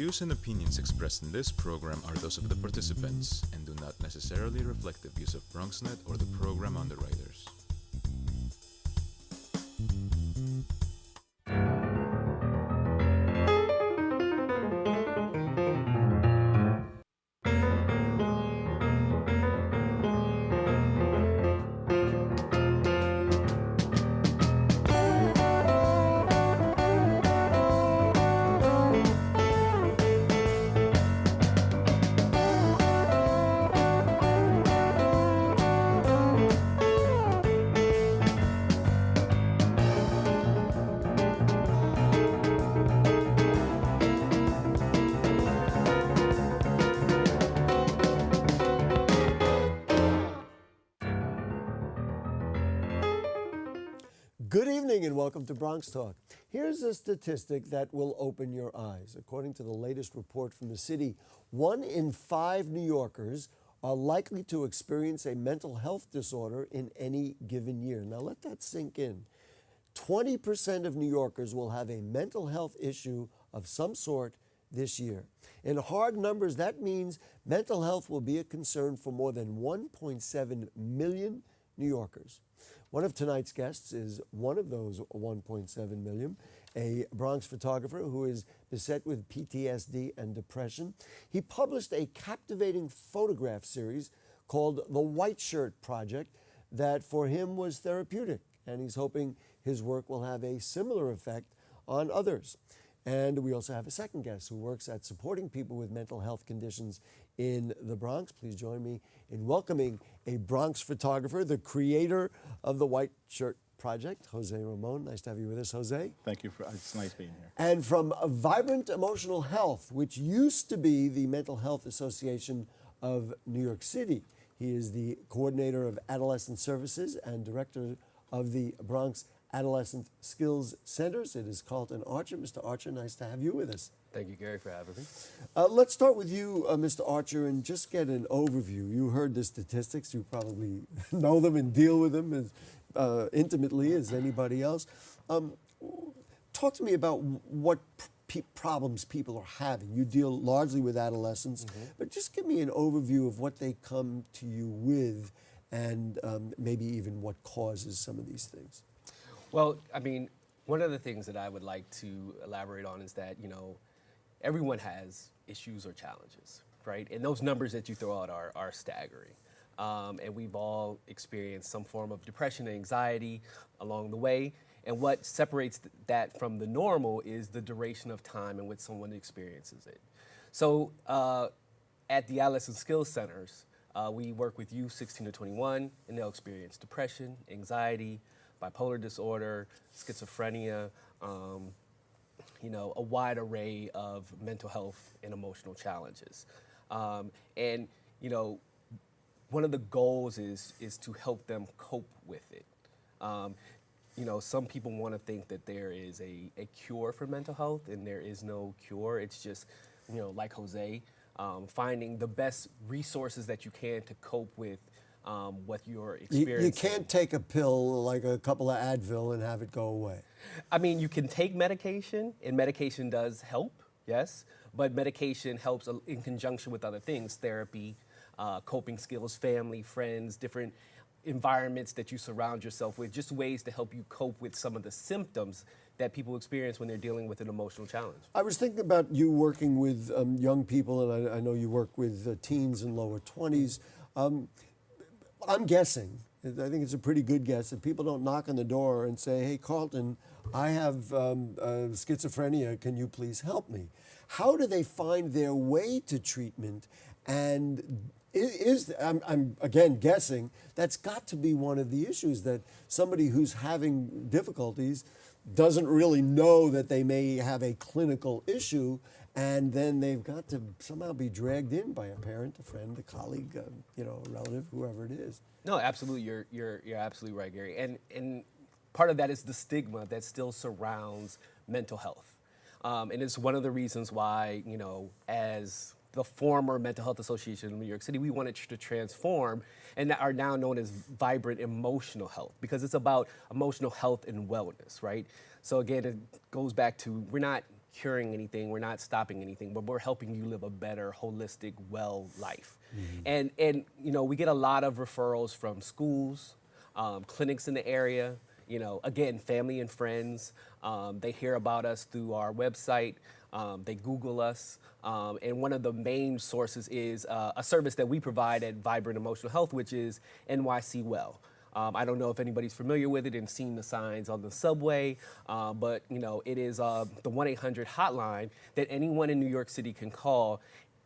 views and opinions expressed in this program are those of the participants and do not necessarily reflect the views of BronxNet or the program underwriters. Good evening and welcome to BronxTalk. Here's a statistic that will open your eyes. According to the latest report from the city, 1 in 5 New Yorkers are likely to experience a mental health disorder in any given year. Now let that sink in. 20% of New Yorkers will have a mental health issue of some sort this year. In hard numbers, that means mental health will be a concern for more than 1.7 million New Yorkers. One of tonight's guests is one of those 1.7 million, a Bronx photographer who is beset with PTSD and depression. He published a captivating photograph series called The White Shirt Project that for him was therapeutic, and he's hoping his work will have a similar effect on others. And we also have a second guest who works at supporting people with mental health conditions in the Bronx. Please join me in welcoming a Bronx photographer, the creator of the White Shirt Project, Jose Ramon. Nice to have you with us, Jose. Thank you. It's nice being here. And from Vibrant Emotional Health, which used to be the Mental Health Association of New York City. He is the coordinator of Adolescent Services and director of the Bronx Adolescent Skills Centers. It is Carleton Archer. Mr. Archer, nice to have you with us. Thank you, Gary, for having me. Let's start with you, Mr. Archer, and just get an overview. You heard the statistics. You probably know them and deal with them as intimately as anybody else. Talk to me about what problems people are having. You deal largely with adolescents, but just give me an overview of what they come to you with and maybe even what causes some of these things. Well, I mean, one of the things that I would like to elaborate on is that, everyone has issues or challenges, right? And those numbers that you throw out are staggering. And we've all experienced some form of depression and anxiety along the way. And what separates that from the normal is the duration of time in which someone experiences it. So at the Adolescent Skills Centers, we work with youth 16 to 21, and they'll experience depression, anxiety, bipolar disorder, schizophrenia, a wide array of mental health and emotional challenges. And one of the goals is to help them cope with it. Some people want to think that there is a cure for mental health, and there is no cure. It's just, like Jose, finding the best resources that you can to cope with what you're experiencing. You can't take a pill like a couple of Advil and have it go away. I mean, you can take medication, and medication does help, yes, but medication helps in conjunction with other things, therapy, coping skills, family, friends, different environments that you surround yourself with, just ways to help you cope with some of the symptoms that people experience when they're dealing with an emotional challenge. I was thinking about you working with young people, and I know you work with teens and lower 20s. I'm guessing, I think it's a pretty good guess, that people don't knock on the door and say, hey, Carleton, I have schizophrenia, can you please help me? How do they find their way to treatment? And I'm again guessing, that's got to be one of the issues, that somebody who's having difficulties doesn't really know that they may have a clinical issue, and then they've got to somehow be dragged in by a parent, a friend, a colleague, a relative, whoever it is. No, absolutely, you're absolutely right, Gary. And part of that is the stigma that still surrounds mental health, and it's one of the reasons why as the former Mental Health Association of New York City, we wanted to transform and are now known as Vibrant Emotional Health, because it's about emotional health and wellness, right? So again, it goes back to, we're not curing anything, we're not stopping anything, but we're helping you live a better, holistic, well life. And you know, we get a lot of referrals from schools, clinics in the area, you know, again, family and friends. They hear about us through our website. They Google us. And one of the main sources is a service that we provide at Vibrant Emotional Health, which is NYC Well. I don't know if anybody's familiar with it and seen the signs on the subway, but you know, it is the 1-800 hotline that anyone in New York City can call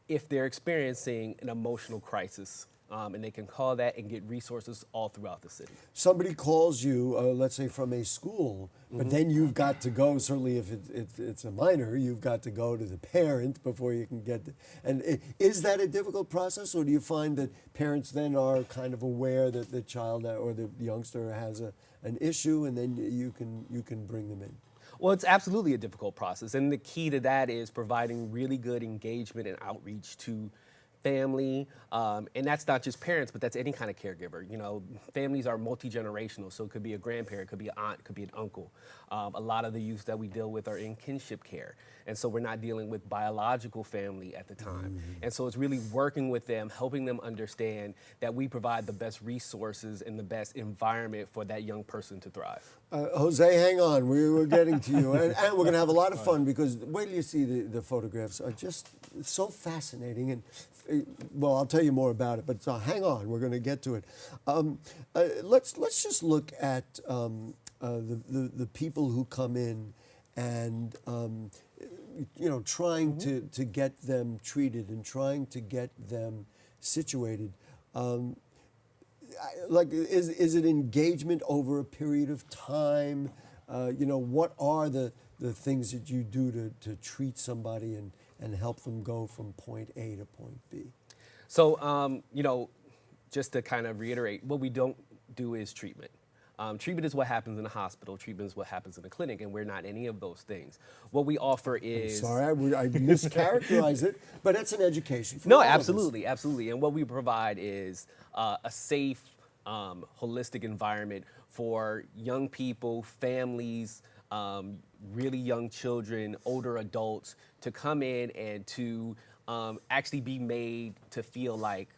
if they're experiencing an emotional crisis. And they can call that and get resources all throughout the city. Somebody calls you, let's say from a school, but then you've got to go, certainly if it's a minor, you've got to go to the parent before you can get, is that a difficult process, or do you find that parents then are kind of aware that the child or the youngster has an issue, and then you can bring them in? Well, it's absolutely a difficult process, and the key to that is providing really good engagement and outreach to family, and that's not just parents, but that's any kind of caregiver. You know, families are multi-generational, so it could be a grandparent, it could be an aunt, it could be an uncle. A lot of the youth that we deal with are in kinship care, and so we're not dealing with biological family at the time. And so it's really working with them, helping them understand that we provide the best resources and the best environment for that young person to thrive. Jose, hang on, we're getting to you, and we're going to have a lot of fun, because wait till you see the photographs are just so fascinating, and well, I'll tell you more about it, but hang on, we're going to get to it. Let's just look at the people who come in and you know, trying to get them treated and trying to get them situated. Like, is it engagement over a period of time? You know, what are the things that you do to treat somebody and help them go from point A to point B? So, you know, just to kind of reiterate, what we don't do is treatment. Treatment is what happens in the hospital. Treatment is what happens in the clinic, and we're not any of those things. What we offer is... I'm sorry, I mischaracterize it, but it's an education for No, all of us. absolutely, absolutely. And what we provide is a safe, holistic environment for young people, families, really young children, older adults to come in and to actually be made to feel like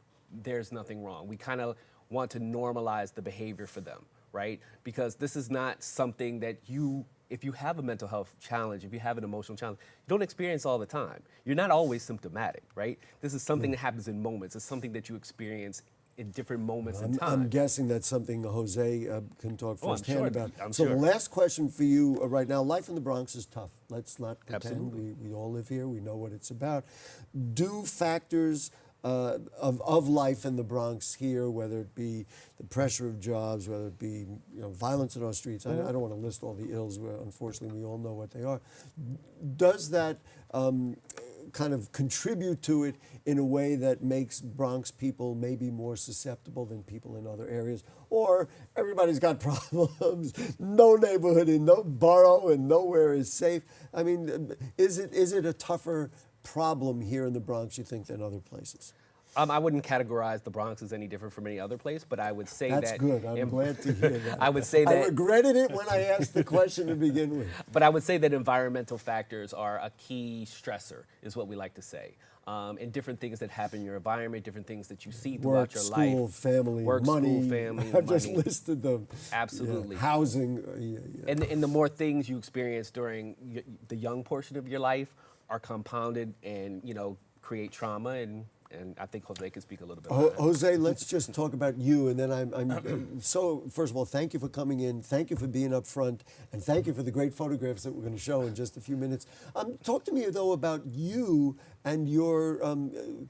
there's nothing wrong. We kind of want to normalize the behavior for them, right? Because this is not something that if you have a mental health challenge, if you have an emotional challenge, you don't experience all the time. You're not always symptomatic, right? This is something that happens in moments. It's something that you experience in different moments in time. I'm guessing that's something Jose can talk firsthand about. I'm so sure. The last question for you right now, life in the Bronx is tough. Let's not pretend. Absolutely. We all live here. We know what it's about. Do factors of life in the Bronx here, whether it be the pressure of jobs, whether it be violence in our streets, I don't want to list all the ills, unfortunately we all know what they are. Does that kind of contribute to it in a way that makes Bronx people maybe more susceptible than people in other areas? Or everybody's got problems, no neighborhood in no borough and nowhere is safe? I mean, is it a tougher problem here in the Bronx, you think, than other places? I wouldn't categorize the Bronx as any different from any other place, but I would say That's good. I'm glad to hear that. I would say that I regretted it when I asked the question to begin with. But I would say that environmental factors are a key stressor, is what we like to say. And different things that happen in your environment, different things that you see throughout your life. Work, school, family, Work, money. school, family, I've just money. listed them. Absolutely. Yeah, housing. And the more things you experience during the young portion of your life are compounded and, create trauma, and I think Jose can speak a little bit about that. Jose, let's just talk about you, and then I'm so, first of all, thank you for coming in, thank you for being up front, and thank you for the great photographs that we're going to show in just a few minutes. Talk to me, though, about you and your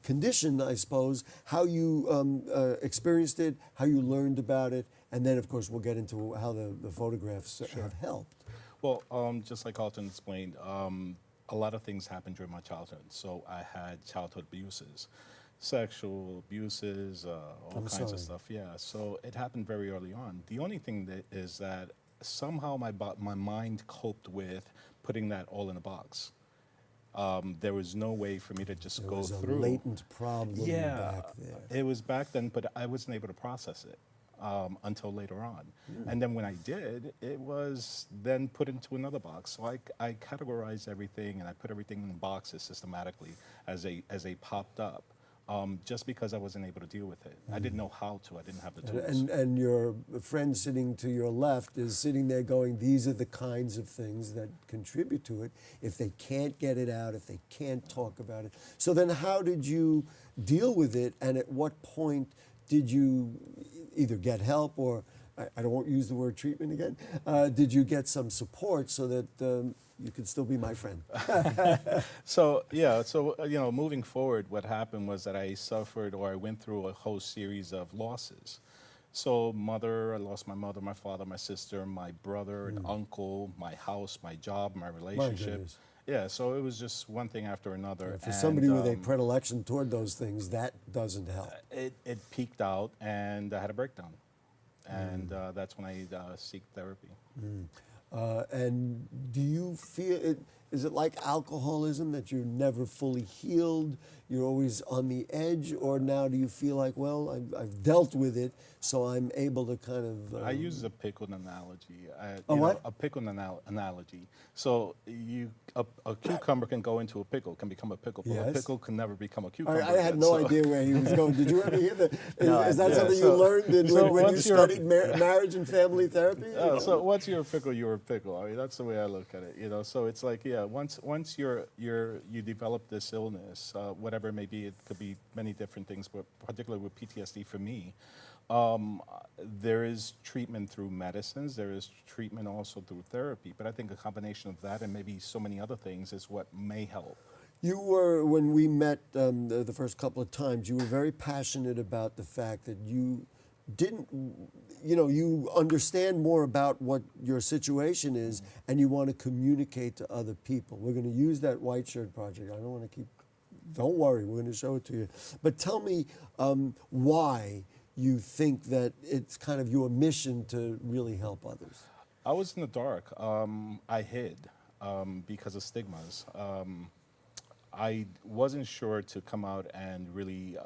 condition, I suppose, how you experienced it, how you learned about it, and then, of course, we'll get into how the photographs have helped. Well, just like Carleton explained, a lot of things happened during my childhood. So I had childhood abuses, sexual abuses, all kinds of stuff. Yeah, so it happened very early on. The only thing that is that somehow my mind coped with putting that all in a box. There was no way for me to just go through. There was a latent problem back there. It was back then, but I wasn't able to process it. until later on. And then when I did, it was then put into another box. So I categorized everything and I put everything in boxes systematically as they popped up. Just because I wasn't able to deal with it. I didn't know how to. I didn't have the tools. And your friend sitting to your left is sitting there going, these are the kinds of things that contribute to it if they can't get it out, if they can't talk about it. So then how did you deal with it, and at what point did you either get help or, I don't want to use the word treatment again, did you get some support so that you could still be my friend? So moving forward, what happened was that I went through a whole series of losses. So I lost my mother, my father, my sister, my brother, and uncle, my house, my job, my relationship. Yeah, so it was just one thing after another. For somebody with a predilection toward those things, that doesn't help. It peaked out, and I had a breakdown. And that's when I seek therapy. And do you feel it? Is it like alcoholism that you're never fully healed? You're always on the edge, or now do you feel like, well, I've dealt with it, so I'm able to kind of? I use a pickle analogy. A pickle analogy. So a cucumber can go into a pickle, can become a pickle, but a pickle can never become a cucumber. I had no idea where he was going. Did you ever hear that? Is that something you learned when you studied marriage and family therapy? So once you're a pickle, you're a pickle. I mean, that's the way I look at it. So it's like, once you develop this illness, whatever it may be, it could be many different things, but particularly with PTSD for me, there is treatment through medicines. There is treatment also through therapy. But I think a combination of that and maybe so many other things is what may help. You were, when we met the first couple of times, you were very passionate about the fact that you didn't, you understand more about what your situation is and you want to communicate to other people. We're going to use that White Shirt Project. I don't want to keep, don't worry, we're going to show it to you. But tell me why you think that it's kind of your mission to really help others. I was in the dark. I hid because of stigmas. I wasn't sure to come out and really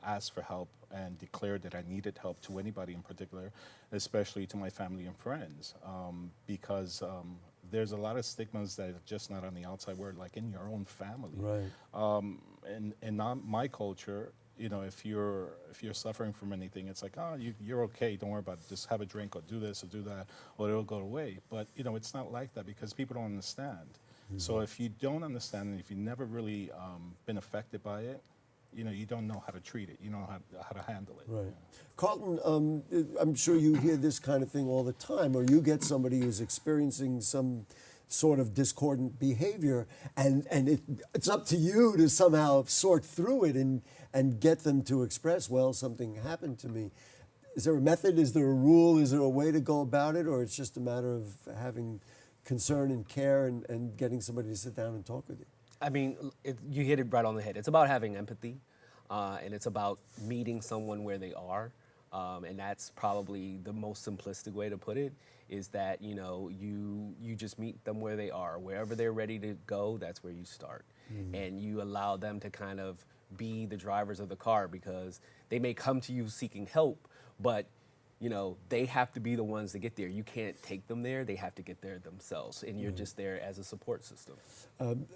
ask for help and declare that I needed help to anybody in particular, especially to my family and friends, because there's a lot of stigmas that are just not on the outside world, like in your own family. Right. In my culture, if you're suffering from anything, it's like, you're okay, don't worry about it, just have a drink or do this or do that, or it'll go away. But it's not like that because people don't understand. So if you don't understand and if you've never really been affected by it, you don't know how to treat it. You don't know how to handle it. Right. Carleton, I'm sure you hear this kind of thing all the time, or you get somebody who's experiencing some sort of discordant behavior, and it's up to you to somehow sort through it and get them to express, well, something happened to me. Is there a method? Is there a rule? Is there a way to go about it? Or it's just a matter of having concern and care and getting somebody to sit down and talk with you? I mean, you hit it right on the head. It's about having empathy, and it's about meeting someone where they are. And that's probably the most simplistic way to put it, is that, you just meet them where they are. Wherever they're ready to go, that's where you start. And you allow them to kind of be the drivers of the car, because they may come to you seeking help, but they have to be the ones to get there. You can't take them there. They have to get there themselves, and you're just there as a support system.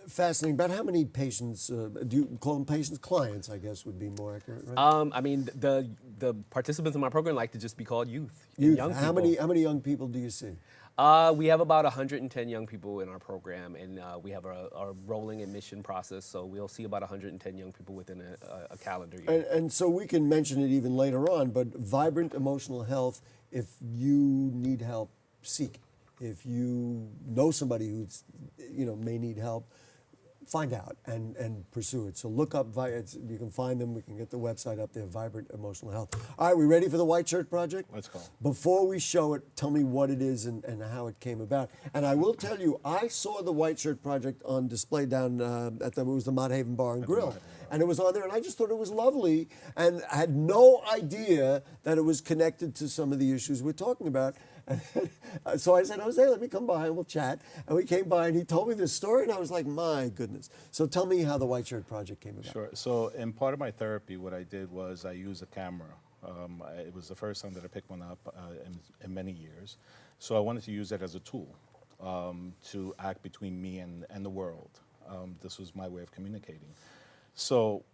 Fascinating. About how many patients, do you call them patients? Clients, I guess, would be more accurate, right? I mean, the participants in my program like to just be called youth. Young how many young people do you see? We have about 110 young people in our program, and we have a rolling admission process, so we'll see about 110 young people within a calendar year. And so we can mention it even later on, but Vibrant Emotional Health, if you need help, seek it. If you know somebody who's, may need help, find out and pursue it. So look up, you can find them, we can get the website up there, Vibrant Emotional Health. All right, we ready for the White Shirt Project? Let's go. Before we show it, tell me what it is and how it came about. And I will tell you, I saw the White Shirt Project on display down it was the Mott Haven Bar and Grill. And it was on there, and I just thought it was lovely, and I had no idea that it was connected to some of the issues we're talking about. So I said, Jose, let me come by and we'll chat. And we came by and he told me this story and I was like, my goodness. So tell me how the White Shirt Project came about. Sure. So in part of my therapy, what I did was I used a camera. It was the first time that I picked one up in many years. So I wanted to use it as a tool to act between me and the world. This was my way of communicating. So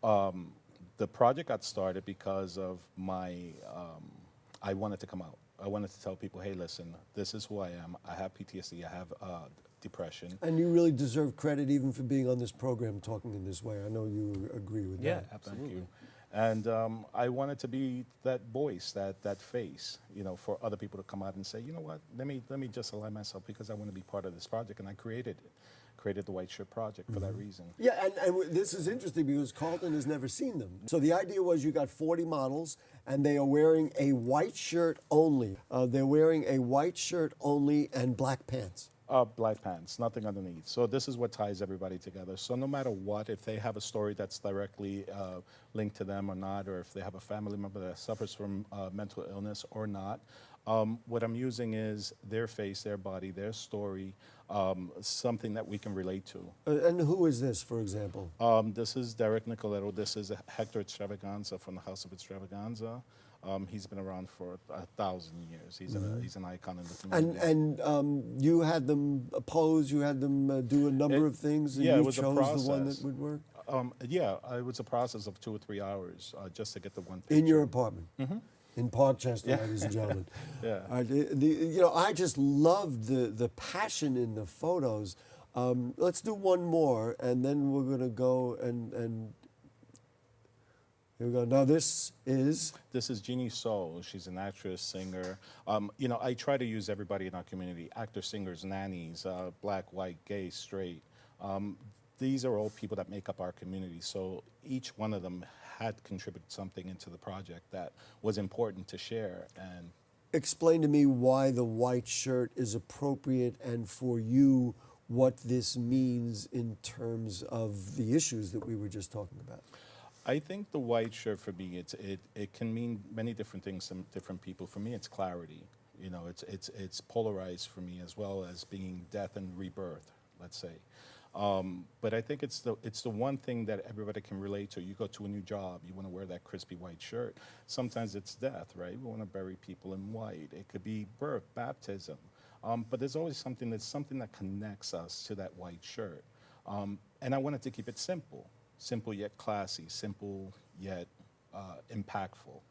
the project got started because of I wanted to come out. I wanted to tell people, hey, listen, this is who I am. I have PTSD. I have depression. And you really deserve credit even for being on this program talking in this way. I know you agree with that. Absolutely. Thank you. And I wanted to be that voice, that face, for other people to come out and say, you know what, let me just align myself because I want to be part of this project. And I created the White Shirt Project for that reason. Yeah, and this is interesting because Carleton has never seen them. So the idea was you got 40 models, and they are wearing a white shirt only. They're wearing a white shirt only and black pants. Black pants, nothing underneath. So this is what ties everybody together. So no matter what, if they have a story that's directly linked to them or not, or if they have a family member that suffers from mental illness or not, what I'm using is their face, their body, their story, something that we can relate to. And who is this, for example? This is Derek Nicoletto. This is Hector Extravaganza from the House of Extravaganza. He's been around for 1,000 years. He's an icon in the community. And you had them pose, you had them do a number of things, and yeah, you it was chose a process. the one that would work? It was a process of 2 or 3 hours just to get the one picture. In your apartment? In Parkchester, ladies and gentlemen. Yeah. I just loved the passion in the photos. Let's do one more, and then we're going to go and here we go. Now this is Jeannie Soul. She's an actress, singer. I try to use everybody in our community: actors, singers, nannies, black, white, gay, straight. These are all people that make up our community. So each one of them had contributed something into the project that was important to share. And explain to me why the white shirt is appropriate, and for you, what this means in terms of the issues that we were just talking about. I think the white shirt for me, it can mean many different things to different people. For me, it's clarity. It's polarized for me, as well as being death and rebirth, let's say. But I think it's the one thing that everybody can relate to. You go to a new job, you want to wear that crispy white shirt. Sometimes it's death, right? We want to bury people in white. It could be birth, baptism. But there's always something that connects us to that white shirt. And I wanted to keep it simple. Simple yet classy, simple yet impactful.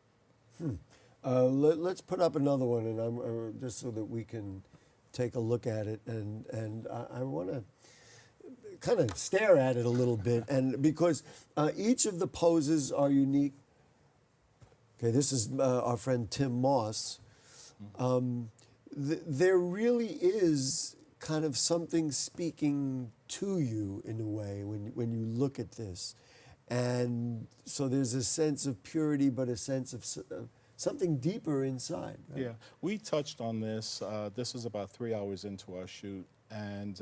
Let's put up another one, and just so that we can take a look at it, and I want to kind of stare at it a little bit, and because each of the poses are unique. Okay, this is our friend Tim Moss. There really is kind of something speaking to you in a way when you look at this. And so there's a sense of purity, but a sense of something deeper inside. Right? Yeah, we touched on this. This was about 3 hours into our shoot. And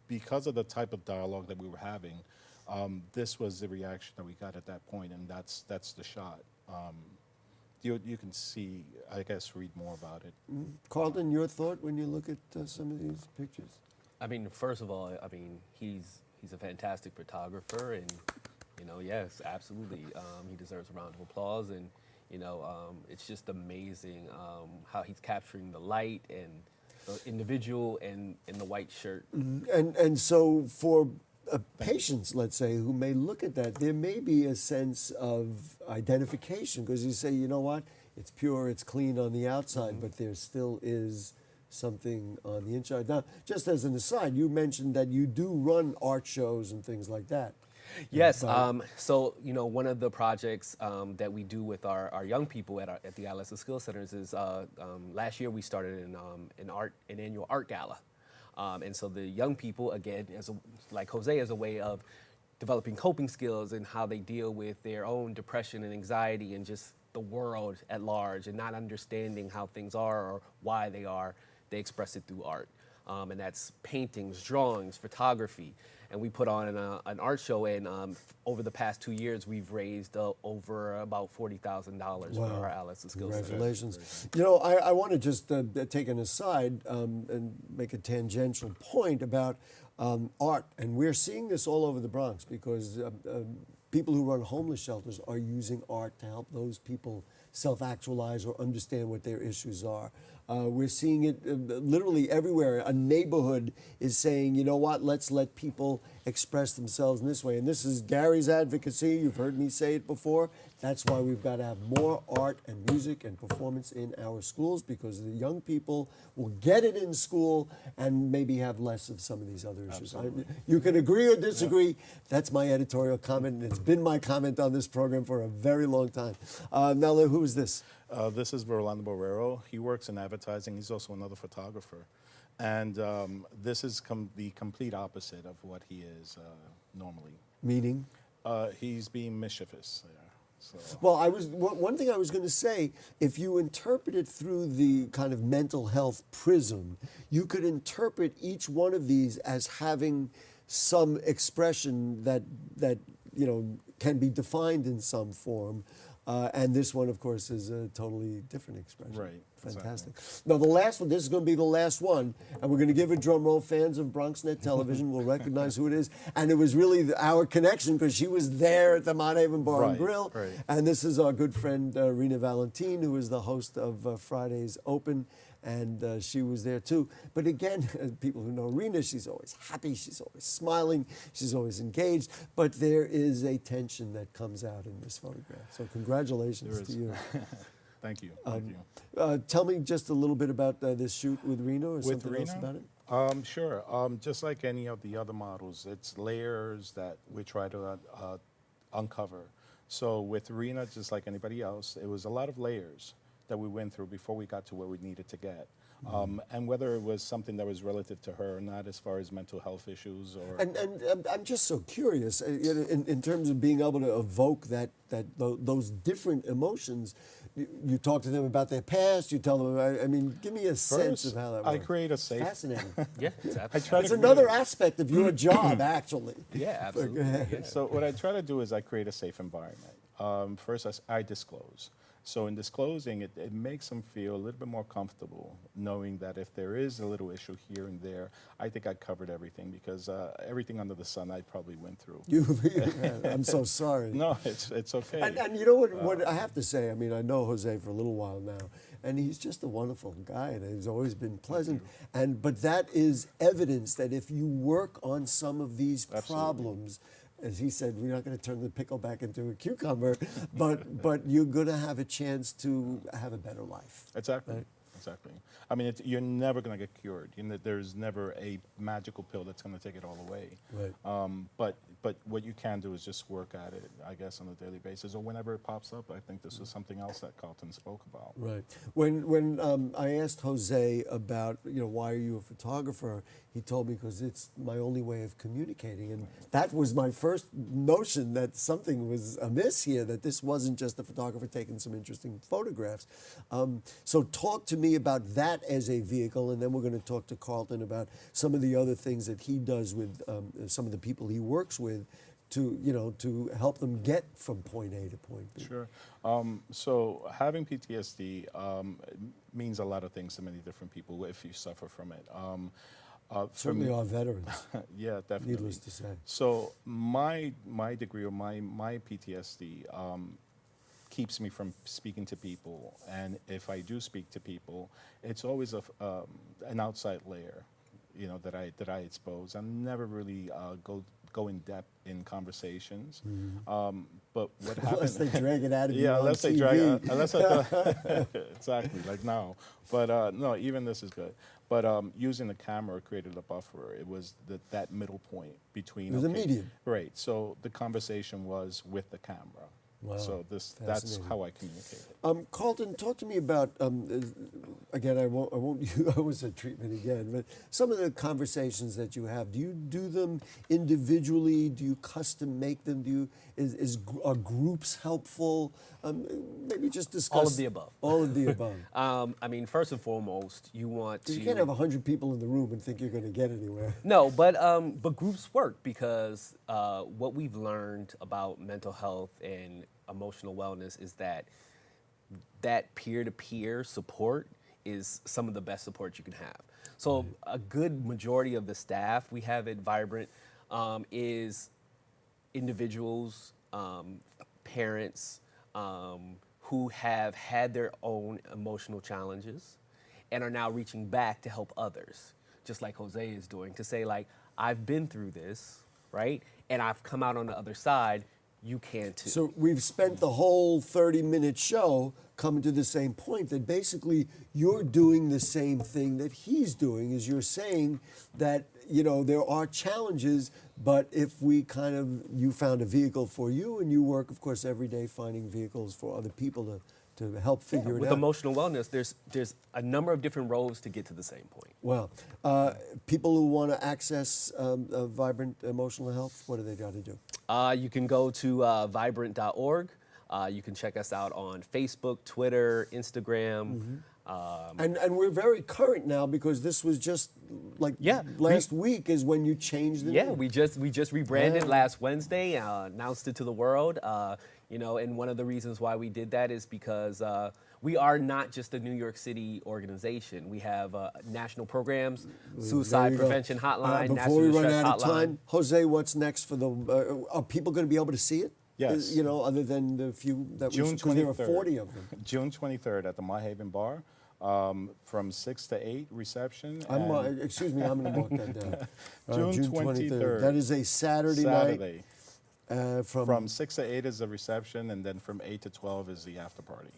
because of the type of dialogue that we were having, this was the reaction that we got at that point, and that's the shot. You can see, I guess, read more about it. Carleton, your thought when you look at some of these pictures? I mean, first of all, he's a fantastic photographer, and yes, absolutely, he deserves a round of applause. And it's just amazing how he's capturing the light and the individual and in the white shirt. And so for patients, let's say, who may look at that, there may be a sense of identification, because you say, you know what, it's pure, it's clean on the outside, but there still is something on the inside. Now, just as an aside, you mentioned that you do run art shows and things like that. Yes. So one of the projects that we do with our young people at the Adolescent Skill Centers is last year we started an annual art gala. And so the young people, again, like Jose, as a way of developing coping skills and how they deal with their own depression and anxiety and just the world at large, and not understanding how things are or why they are, they express it through art. And that's paintings, drawings, photography. And we put on an art show, and over the past 2 years, we've raised over about $40,000 for our Adolescent Skill Center. Congratulations. I want to just take an aside and make a tangential point about art. And we're seeing this all over the Bronx, because people who run homeless shelters are using art to help those people self-actualize or understand what their issues are. We're seeing it literally everywhere. A neighborhood is saying, you know what, let's let people express themselves in this way. And this is Gary's advocacy. You've heard me say it before. That's why we've got to have more art and music and performance in our schools, because the young people will get it in school and maybe have less of some of these other issues. You can agree or disagree. Yep. That's my editorial comment, and it's been my comment on this program for a very long time. Now, who is this? This is Rolando Borrero. He works in advertising. He's also another photographer. And this is the complete opposite of what he is normally. Meaning? He's being mischievous there. So. Well, one thing I was going to say, if you interpret it through the kind of mental health prism, you could interpret each one of these as having some expression that can be defined in some form. And this one, of course, is a totally different expression. Right. Fantastic. Exactly. Now, the last one, this is going to be the last one, and we're going to give a drum roll. Fans of BronxNet television will recognize who it is. And it was really our connection, because she was there at the Mount Haven Bar and Grill. Right. And this is our good friend, Rena Valentine, who is the host of Friday's Open. And she was there too. But again, people who know Rena, she's always happy, she's always smiling, she's always engaged. But there is a tension that comes out in this photograph. So congratulations to you. Thank you. Thank you. Tell me just a little bit about this shoot with Rena, or something else about it. Sure. Just like any of the other models, it's layers that we try to uncover. So with Rena, just like anybody else, it was a lot of layers that we went through before we got to where we needed to get. And whether it was something that was relative to her or not, as far as mental health issues or... And I'm just so curious, in terms of being able to evoke those different emotions. You talk to them about their past, you tell them, I mean, give me a sense of how that works. I create a safe... Fascinating. Yeah, it's absolutely. It's another aspect of your job, actually. Yeah, absolutely. Yeah. So what I try to do is I create a safe environment. First, I disclose. So in disclosing, it makes them feel a little bit more comfortable, knowing that if there is a little issue here and there, I think I covered everything, because everything under the sun I probably went through. I'm so sorry. No, it's okay. And you know what I have to say, I mean, I know Jose for a little while now, and he's just a wonderful guy, and he's always been pleasant. But that is evidence that if you work on some of these problems, as he said, we're not going to turn the pickle back into a cucumber, but you're going to have a chance to have a better life. Exactly. Right? Exactly. I mean, you're never going to get cured. There's never a magical pill that's going to take it all away. Right. But what you can do is just work at it, I guess, on a daily basis, or whenever it pops up. I think this is something else that Carleton spoke about. Right. When I asked Jose about, why are you a photographer, he told me because it's my only way of communicating. And that was my first notion that something was amiss here, that this wasn't just a photographer taking some interesting photographs. So talk to me about that as a vehicle, and then we're going to talk to Carleton about some of the other things that he does with some of the people he works with to help them get from point A to point B. Sure. So having PTSD means a lot of things to many different people if you suffer from it. Certainly our veterans. Yeah, definitely. Needless to say. So my degree or my PTSD keeps me from speaking to people, and if I do speak to people, it's always an outside layer, that I expose. I never really go in depth in conversations. But what happens? Unless they drag it out of you. Yeah, unless they TV. drag it. Exactly, like now. But no, even this is good. But using the camera created a buffer. It was that middle point between. It was a medium. Right. So the conversation was with the camera. Wow. So that's how I communicate it. Carleton, talk to me about again. I won't use a treatment again, but some of the conversations that you have. Do you do them individually? Do you custom make them? Are groups helpful? Maybe just discuss All of the above. All of the above. I mean, first and foremost, you want to. You can't have 100 people in the room and think you're going to get anywhere. No, but groups work because what we've learned about mental health and emotional wellness is that peer-to-peer support is some of the best support you can have. So a good majority of the staff we have at Vibrant is individuals, parents who have had their own emotional challenges and are now reaching back to help others, just like Jose is doing, to say like, I've been through this, right? And I've come out on the other side, you can too. So we've spent the whole 30-minute show coming to the same point, that basically you're doing the same thing that he's doing, is you're saying that, you know, there are challenges, but if we you found a vehicle for you, and you work, of course, every day finding vehicles for other people to help figure it With out. emotional wellness, there's a number of different roads to get to the same point. Well, people who want to access Vibrant Emotional Health, what do they got to do? You can go to vibrant.org. You can check us out on Facebook, Twitter, Instagram. And we're very current now, because this was just like last week is when you changed the name. We just rebranded last Wednesday, announced it to the world. You know, and one of the reasons why we did that is because we are not just a New York City organization. We have national programs, suicide prevention hotline, before we national run stress out of hotline. time, Jose, what's next for the? Are people going to be able to see it? Yes. You know, other than the few that June because there 23rd. are 40 of them. June 23rd at the Mohaven Bar, from 6 to 8 reception. Excuse me, I'm going to mark that down. June 23rd. That is a Saturday night. From 6 to 8 is the reception, and then from 8 to 12 is the after party.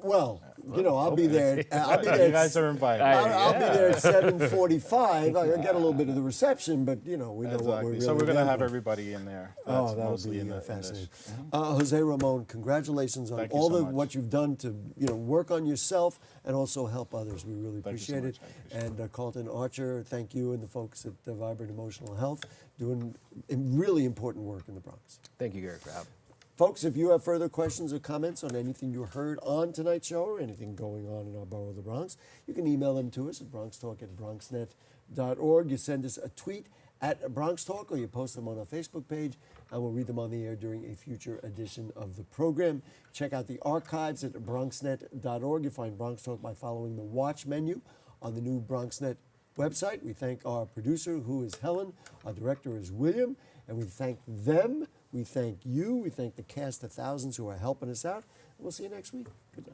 Well, you know, I'll be there. I'll be there. You guys are invited. I'll be there at 7:45. I get a little bit of the reception, but you know, we know what we're really So we're going to there have for. everybody in there. Oh, That's that would mostly be in the fascinating. in Jose Ramon, congratulations on Thank you all so the much. what you've done to work on yourself and also help others. We really Thank you so appreciate much. it. I appreciate And Carleton Archer, thank you, and the folks at Vibrant Emotional Health doing really important work in the Bronx. Thank you, Gary, for having me. Folks, if you have further questions or comments on anything you heard on tonight's show or anything going on in our borough of the Bronx, you can email them to us at BronxTalk@BronxNet.org. You send us a tweet at BronxTalk, or you post them on our Facebook page, and we'll read them on the air during a future edition of the program. Check out the archives at BronxNet.org. You find Bronx Talk by following the watch menu on the new BronxNet website. We thank our producer, who is Helen. Our director is William. And we thank them. We thank you. We thank the cast of thousands who are helping us out. We'll see you next week. Good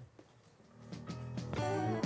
night.